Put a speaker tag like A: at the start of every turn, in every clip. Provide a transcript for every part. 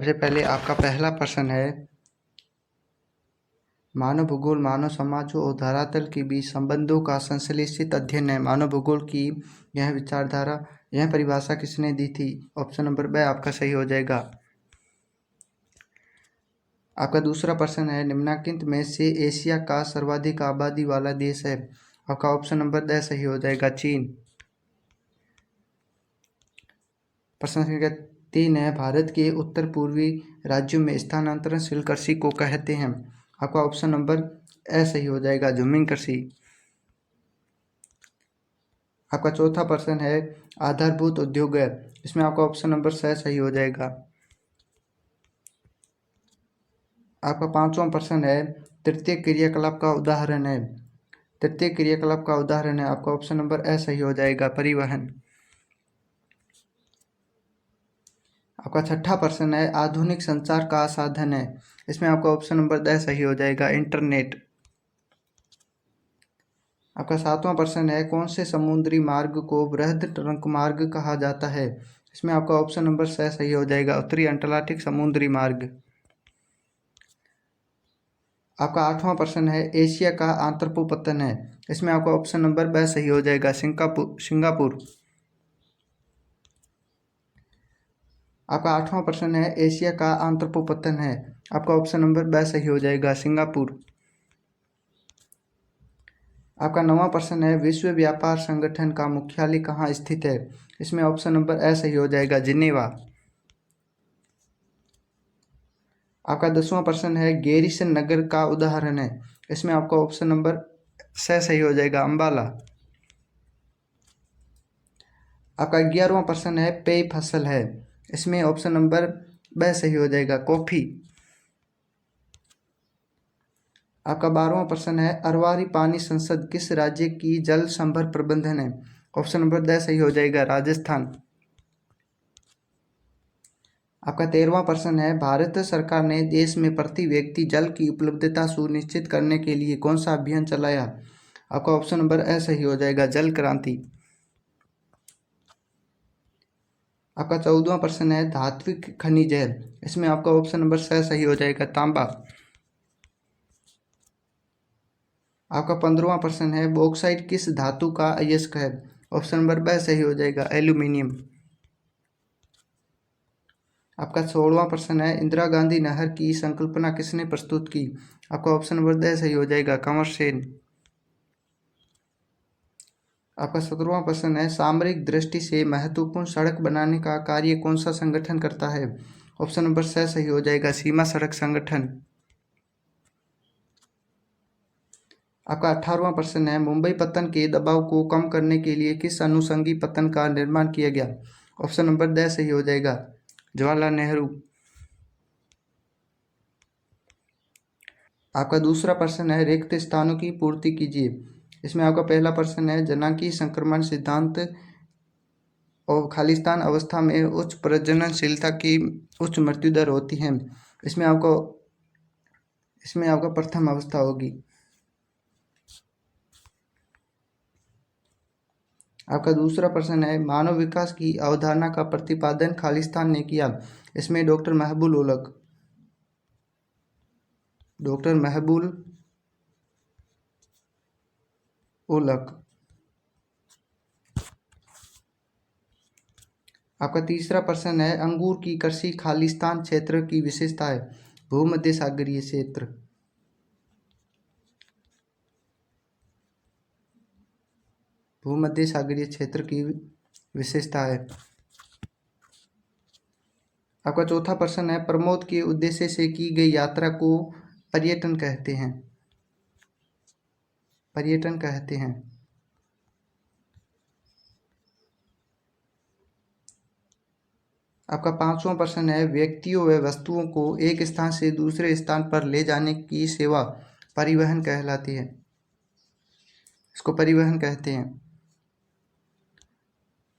A: सबसे पहले आपका पहला प्रश्न है, मानव भूगोल मानव समाजों और धरातल के बीच संबंधों का संश्लेषित अध्ययन है। मानव भूगोल की यह विचारधारा, यह परिभाषा किसने दी थी? ऑप्शन नंबर ब आपका सही हो जाएगा। आपका दूसरा प्रश्न है, निम्नलिखित में से एशिया का सर्वाधिक आबादी वाला देश है? आपका ऑप्शन नंबर द सही हो जाएगा, चीन। प्रश्न संख्या 3 है, भारत के उत्तर पूर्वी राज्यों में स्थानांतरणशील कृषि को कहते हैं? आपका ऑप्शन नंबर ए सही हो जाएगा, झूमिंग कृषि। आपका चौथा प्रश्न है, आधारभूत उद्योग है, इसमें आपका ऑप्शन नंबर सही हो जाएगा। आपका पांचवा प्रश्न है, तृतीय क्रियाकलाप का उदाहरण है? तृतीय क्रियाकलाप का उदाहरण है, आपका ऑप्शन नंबर ए सही हो जाएगा, परिवहन। आपका छठा प्रश्न है, आधुनिक संचार का साधन है? इसमें आपका ऑप्शन नंबर द सही हो जाएगा, इंटरनेट। आपका सातवां प्रश्न है, कौन से समुद्री मार्ग को बृहद ट्रंक मार्ग कहा जाता है? इसमें आपका ऑप्शन नंबर सही हो जाएगा, उत्तरी अटलांटिक समुद्री मार्ग। आपका आठवां प्रश्न है, एशिया का आंत्रपोपतन है? इसमें आपका ऑप्शन नंबर ब सही हो जाएगा, सिंगापुर। आपका आठवां प्रश्न है, एशिया का आंत्रपोपतन है? आपका ऑप्शन नंबर ब सही हो जाएगा, सिंगापुर। आपका नवां प्रश्न है, विश्व व्यापार संगठन का मुख्यालय कहाँ स्थित है? इसमें ऑप्शन नंबर ए सही हो जाएगा, जिनेवा। आपका 10वां प्रश्न है, गैरिसन नगर का उदाहरण है? इसमें आपका ऑप्शन नंबर सही हो जाएगा, अंबाला। आपका 11वां प्रश्न है, पेय फसल है? इसमें ऑप्शन नंबर ब सही हो जाएगा, कॉफी। आपका 12वां प्रश्न है, अरवारी पानी संसद किस राज्य की जल संभर प्रबंधन है? ऑप्शन नंबर द सही हो जाएगा, राजस्थान। आपका 13वां प्रश्न है, भारत सरकार ने देश में प्रति व्यक्ति जल की उपलब्धता सुनिश्चित करने के लिए कौन सा अभियान चलाया? आपका ऑप्शन नंबर ए सही हो जाएगा, जल क्रांति। आपका 14वां प्रश्न है, धात्विक खनिज है? इसमें आपका ऑप्शन नंबर सही हो जाएगा, तांबा। आपका 15वां प्रश्न है, बॉक्साइट किस धातु का अयस्क है? ऑप्शन नंबर ब सही हो जाएगा, एल्यूमिनियम। आपका 16वां प्रश्न है, इंदिरा गांधी नहर की संकल्पना किसने प्रस्तुत की? आपका ऑप्शन नंबर द सही हो जाएगा, कंवर सेन। आपका 17वां प्रश्न है, सामरिक दृष्टि से महत्वपूर्ण सड़क बनाने का कार्य कौन सा संगठन करता है? ऑप्शन नंबर सही हो जाएगा, सीमा सड़क संगठन। आपका 18वां प्रश्न है, मुंबई पत्तन के दबाव को कम करने के लिए किस अनुषंगी पत्तन का निर्माण किया गया? ऑप्शन नंबर द सही हो जाएगा, जवाहरलाल नेहरू। आपका दूसरा प्रश्न है, रिक्त स्थानों की पूर्ति कीजिए। इसमें आपका पहला प्रश्न है, जनांकी संक्रमण सिद्धांत और खालिस्तान अवस्था में उच्च प्रजननशीलता की उच्च मृत्यु दर होती है? इसमें आपका प्रथम अवस्था होगी। आपका दूसरा प्रश्न है, मानव विकास की अवधारणा का प्रतिपादन खालिस्तान ने किया? इसमें डॉक्टर महबूब उलक। आपका तीसरा प्रश्न है, अंगूर की कृषि खालिस्तान क्षेत्र की विशेषता है? भूमध्य सागरीय क्षेत्र। भूमध्य सागरीय क्षेत्र की विशेषता है। आपका चौथा प्रश्न है, प्रमोद के उद्देश्य से की गई यात्रा को पर्यटन कहते हैं? पर्यटन कहते हैं। आपका 5वां प्रश्न है, व्यक्तियों व वस्तुओं को एक स्थान से दूसरे स्थान पर ले जाने की सेवा परिवहन कहलाती है? इसको परिवहन कहते हैं।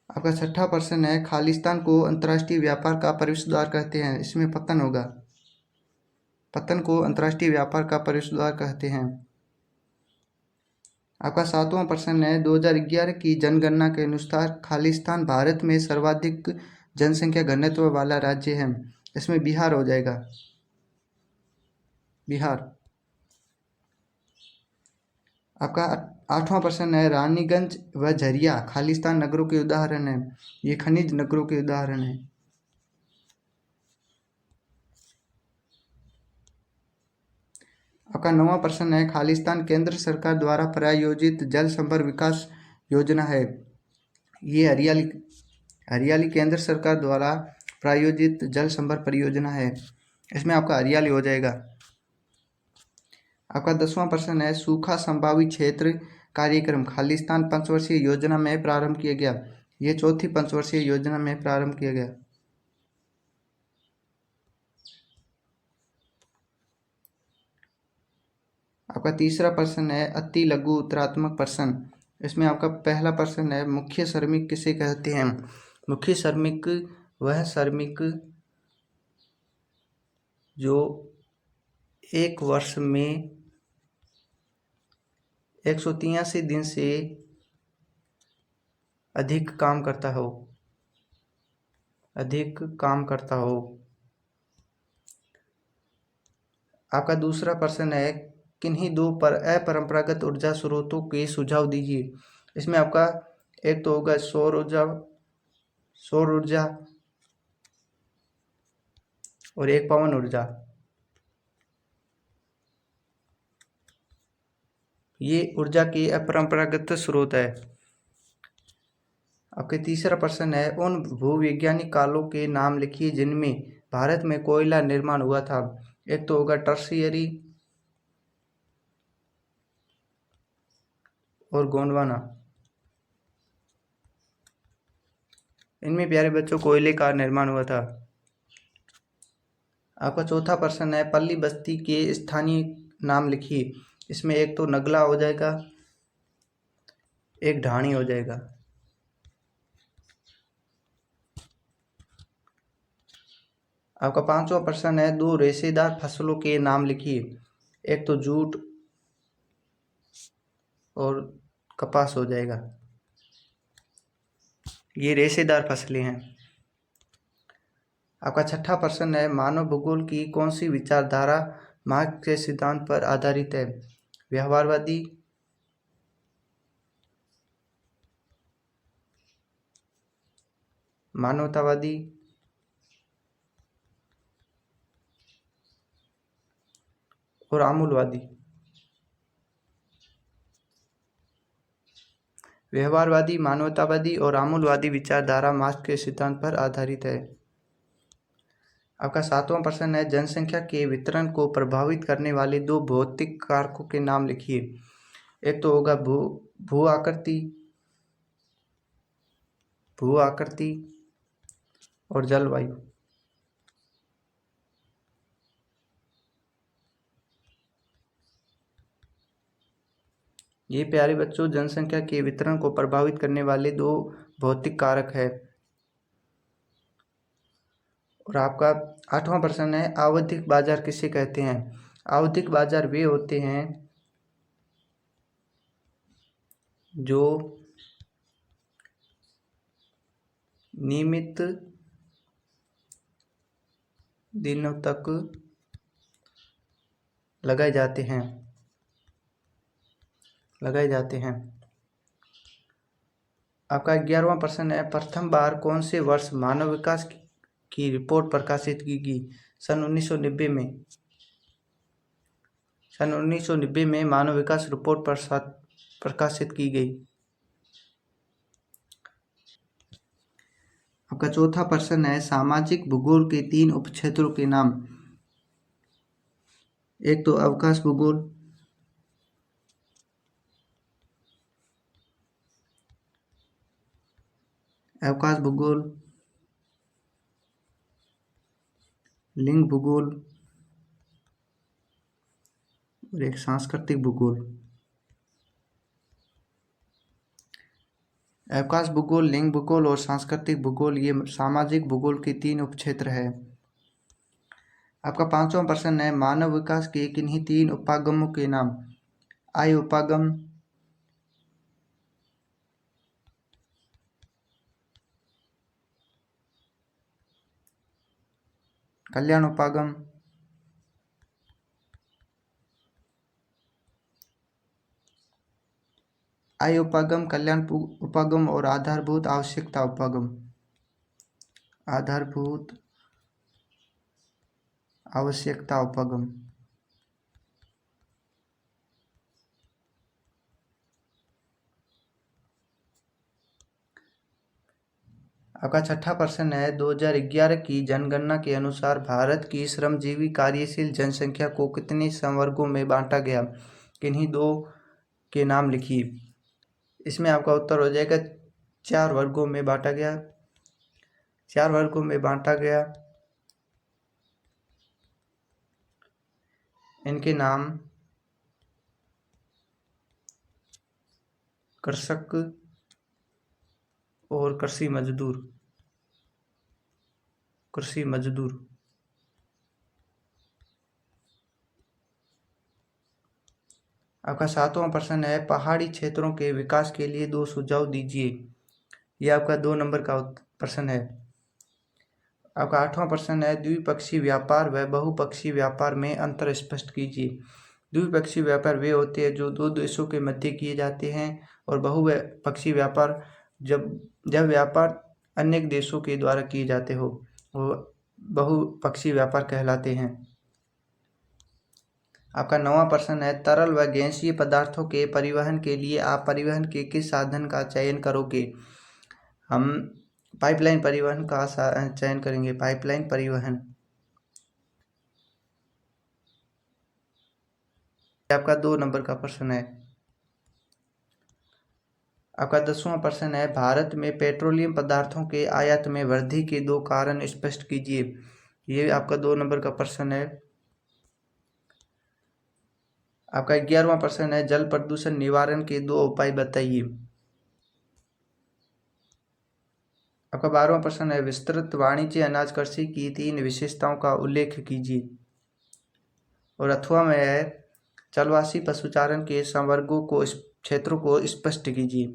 A: आपका 6ठा प्रश्न है, खालिस्तान को अंतर्राष्ट्रीय व्यापार का प्रवेश द्वार कहते हैं? इसमें पतन होगा, पतन को अंतर्राष्ट्रीय व्यापार का प्रवेश द्वार कहते हैं। आपका 7वां प्रश्न है, 2011 की जनगणना के अनुसार खालिस्तान भारत में सर्वाधिक जनसंख्या घनत्व वाला राज्य है? इसमें बिहार हो जाएगा, बिहार। आपका 8वां प्रश्न है, रानीगंज व झरिया खालिस्तान नगरों के उदाहरण है। ये खनिज नगरों के उदाहरण है। आपका 9वां प्रश्न है, खालिस्तान केंद्र सरकार द्वारा प्रायोजित जल संभर विकास योजना है। ये हरियाली हरियाली केंद्र सरकार द्वारा प्रायोजित जल संभर परियोजना है। इसमें आपका हरियाली हो जाएगा। आपका 10वां प्रश्न है, सूखा संभावित क्षेत्र कार्यक्रम खालिस्तान पंचवर्षीय योजना में प्रारंभ किया गया। ये चौथी पंचवर्षीय योजना में प्रारंभ किया गया। आपका तीसरा प्रश्न है, अति लघु उत्तरात्मक प्रश्न। इसमें आपका पहला प्रश्न है, मुख्य श्रमिक किसे कहते हैं। मुख्य श्रमिक वह श्रमिक जो एक वर्ष में 183 दिन से अधिक काम करता हो, अधिक काम करता हो। आपका दूसरा प्रश्न है, किन्हीं दो अपरंपरागत ऊर्जा स्रोतों के सुझाव दीजिए। इसमें आपका एक तो होगा सौर ऊर्जा और एक पवन ऊर्जा। ये ऊर्जा के अपरंपरागत स्रोत है। आपके तीसरा प्रश्न है, उन भूवैज्ञानिक कालों के नाम लिखिए जिनमें भारत में कोयला निर्माण हुआ था। एक तो होगा टर्शियरी और गोंडवाना। इनमें प्यारे बच्चों कोयले का निर्माण हुआ था। आपका चौथा प्रश्न है, पल्ली बस्ती के स्थानीय नाम लिखिए। इसमें एक तो नगला हो जाएगा, एक ढाणी हो जाएगा। आपका पांचवा प्रश्न है, दो रेशेदार फसलों के नाम लिखिए। एक तो जूट और कपास हो जाएगा। ये रेशेदार फसलें हैं। आपका छठा प्रश्न है, मानव भूगोल की कौन सी विचारधारा मार्क्स के सिद्धांत पर आधारित है। व्यवहारवादी, मानवतावादी और आमूलवादी। व्यवहारवादी, मानवतावादी और आमूलवादी विचारधारा मार्क्स के सिद्धांत पर आधारित है। आपका सातवां प्रश्न है, जनसंख्या के वितरण को प्रभावित करने वाले दो भौतिक कारकों के नाम लिखिए। एक तो होगा भू आकृति और जलवायु। ये प्यारे बच्चों जनसंख्या के वितरण को प्रभावित करने वाले दो भौतिक कारक है। और आपका आठवां प्रश्न है, आवधिक बाजार किसे कहते हैं। आवधिक बाजार वे होते हैं जो नियमित दिनों तक लगाए जाते हैं। आपका 11वां प्रश्न है, प्रथम बार कौन से वर्ष मानव विकास की रिपोर्ट प्रकाशित की गई। सन 1990 में। सन 1990 में मानव विकास रिपोर्ट प्रकाशित की गई। आपका चौथा प्रश्न है, सामाजिक भूगोल के 3 उपक्षेत्रों के नाम। एक तो अवकाश भूगोल, लिंग भूगोल और एक सांस्कृतिक भूगोल। अवकाश भूगोल, लिंग भूगोल और सांस्कृतिक भूगोल ये सामाजिक भूगोल के 3 उपक्षेत्र है। आपका 5वां प्रश्न है, मानव विकास के किन्हीं 3 उपागमों के नाम। आय उपागम, कल्याण उपागम, आय उपागम, कल्याण उपागम और आधारभूत आवश्यकता उपागम। आधारभूत आवश्यकता उपागम। आपका छठा प्रश्न है, 2011 की जनगणना के अनुसार भारत की श्रमजीवी कार्यशील जनसंख्या को कितने संवर्गों में बांटा गया? किन्हीं दो के नाम लिखिए। इसमें आपका उत्तर हो जाएगा 4 वर्गों में बांटा गया। 4 वर्गों में बांटा गया। इनके नाम कृषक और कृषि मजदूर। कृषि मजदूर। आपका 7वां प्रश्न है, पहाड़ी क्षेत्रों के विकास के लिए 2 सुझाव दीजिए। यह आपका 2 नंबर का प्रश्न है। आपका 8वां प्रश्न है, द्विपक्षीय व्यापार व बहुपक्षीय व्यापार में अंतर स्पष्ट कीजिए। द्विपक्षीय व्यापार वे होते हैं जो 2 देशों के मध्य किए जाते हैं, और बहुपक्षीय व्यापार जब व्यापार अन्य देशों के द्वारा किए जाते हो, वो बहुपक्षीय व्यापार कहलाते हैं। आपका 9वां प्रश्न है, तरल व गैसीय पदार्थों के परिवहन के लिए आप परिवहन के किस साधन का चयन करोगे? हम पाइपलाइन परिवहन का चयन करेंगे। पाइपलाइन परिवहन। आपका 2 नंबर का प्रश्न है। आपका 10वां प्रश्न है, भारत में पेट्रोलियम पदार्थों के आयात में वृद्धि के 2 कारण स्पष्ट कीजिए। ये आपका 2 नंबर का प्रश्न है। आपका 11वां प्रश्न है, जल प्रदूषण निवारण के 2 उपाय बताइए। आपका 12वां प्रश्न है, विस्तृत वाणिज्य अनाज कृषि की 3 विशेषताओं का उल्लेख कीजिए। और 8वां में है, चलवासी पशुचारण के संवर्गों को क्षेत्रों को स्पष्ट कीजिए।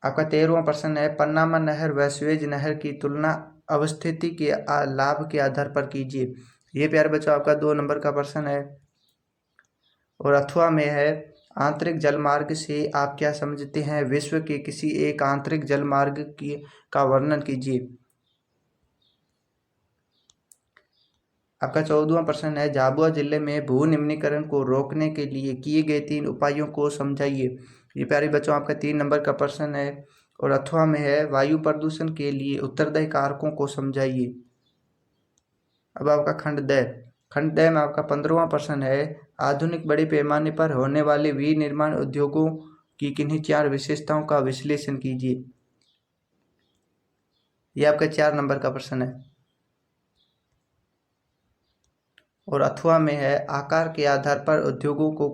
A: आपका 13वां प्रश्न है, पन्नामा नहर व सुएज नहर की तुलना अवस्थिति के लाभ के आधार पर कीजिए। ये प्यारे बच्चों आपका 2 नंबर का प्रश्न है। और 8वां में है, आंतरिक जलमार्ग से आप क्या समझते हैं? विश्व के किसी एक आंतरिक जलमार्ग का वर्णन कीजिए। आपका 14वां प्रश्न है, झाबुआ जिले में भू निम्नीकरण को रोकने के लिए किए गए 3 उपायों को समझाइए। ये प्यारे बच्चों आपका 3 नंबर का प्रश्न है। और 8वां में है, वायु प्रदूषण के लिए उत्तरदायी कारकों को समझाइए। अब आपका खंड द में आपका 15वां प्रश्न है, आधुनिक बड़े पैमाने पर होने वाले विनिर्माण उद्योगों की किन्हीं 4 विशेषताओं का विश्लेषण कीजिए। यह आपका 4 नंबर का प्रश्न है। और 8वां में है, आकार के आधार पर उद्योगों को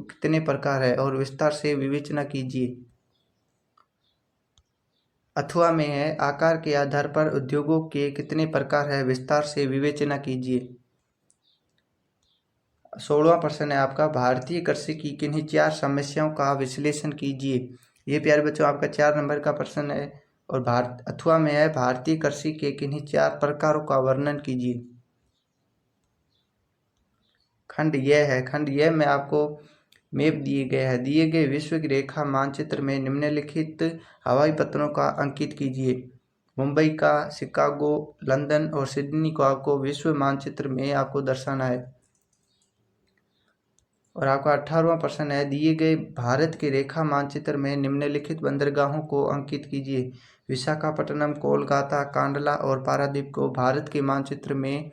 A: कितने प्रकार है और विस्तार से विवेचना कीजिए। 8वां में है, आकार के आधार पर उद्योगों के कितने प्रकार है, विस्तार से विवेचना कीजिए। 16वां प्रश्न है आपका, भारतीय कृषि की किन्हीं 4 समस्याओं का विश्लेषण कीजिए। ये प्यारे बच्चों आपका 4 नंबर का प्रश्न है। और 8वां में है, भारतीय कृषि के किन्हीं 4 प्रकारों का वर्णन कीजिए। खंड यह में आपको मैप दिए गए हैं। दिए गए विश्व की रेखा मानचित्र में निम्नलिखित हवाई पत्तनों का अंकित कीजिए। मुंबई का, शिकागो, लंदन और सिडनी को आपको विश्व मानचित्र में आपको दर्शाना है। और आपका 18वां प्रश्न है, दिए गए भारत के रेखा मानचित्र में निम्नलिखित बंदरगाहों को अंकित कीजिए। विशाखापट्टनम, कोलकाता, कांडला और पारादीप को भारत के मानचित्र में